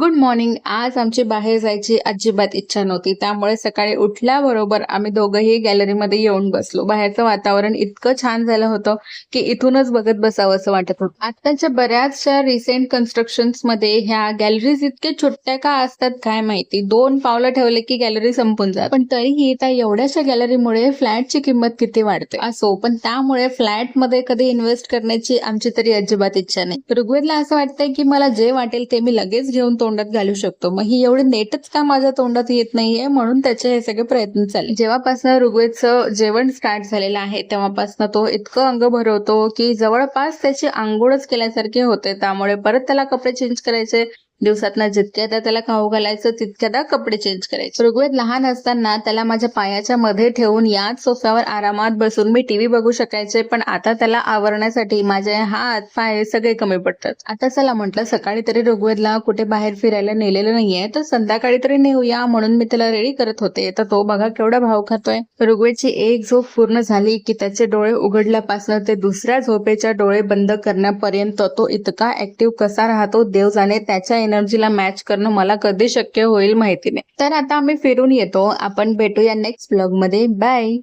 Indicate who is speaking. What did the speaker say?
Speaker 1: Good morning. आज आमची बाहेर जायची अजिबात इच्छा नव्हती. त्यामुळे सकाळी उठल्याबरोबर आम्ही दोघंही गॅलरीमध्ये येऊन बसलो. बाहेरचं वातावरण इतकं छान झालं होतं की इथूनच बघत बसावं असं वाटत होतं. आताच्या बऱ्याचशा रिसेंट कन्स्ट्रक्शन्समध्ये ह्या गॅलरीज इतके छोट्या का असतात काय माहिती. 2 पावलं ठेवले की गॅलरी संपून जात. पण तरीही त्या एवढ्याशा गॅलरीमुळे फ्लॅटची किंमत किती वाढते. असो, पण त्यामुळे फ्लॅटमध्ये कधी इन्व्हेस्ट करण्याची आमची तरी अजिबात इच्छा नाही. ऋग्वेदला असं वाटतंय की मला जे वाटेल ते मी लगेच घेऊन तोंडात घालू शकतो. मग ही एवढी नेटच का माझ्या तोंडात येत नाहीये, म्हणून त्याचे हे सगळे प्रयत्न चालले. जेव्हापासून ऋग्वेदचं जेवण स्टार्ट झालेलं आहे तेव्हापासून तो इतकं अंग भरवतो की जवळपास त्याची आंघोळच केल्यासारखे होते. त्यामुळे परत त्याला कपडे चेंज करायचे. दिवसातनं जितक्यादा त्याला खाऊ घालायचं तितक्यादा कपडे चेंज करायचे. ऋग्वेद लहान असताना त्याला माझ्या पायाच्या मध्ये ठेवून याच सोफ्यावर आरामात बसून मी टीव्ही बघू शकायचे. पण आता त्याला आवरण्यासाठी माझे हात पाय सगळे कमी पडतात. आता चला म्हटलं, सकाळी तरी ऋग्वेदला कुठे बाहेर फिरायला नेलेलं नाहीये, तर संध्याकाळी तरी नेऊया म्हणून मी त्याला रेडी करत होते. तर तो बघा केवढा भाव खातोय. ऋग्वेदची एक झोप पूर्ण झाली की त्याचे डोळे उघडल्यापासून ते दुसऱ्या झोपेच्या डोळे बंद करण्यापर्यंत तो इतका ऍक्टिव्ह कसा राहतो देव जाणे. त्याच्या एनर्जीला मॅच करणं मला कधी शक्य होईल माहिती नाही. तर आता आम्ही फिरून येतो. आपण भेटूया नेक्स्ट ब्लॉग मध्ये. बाय.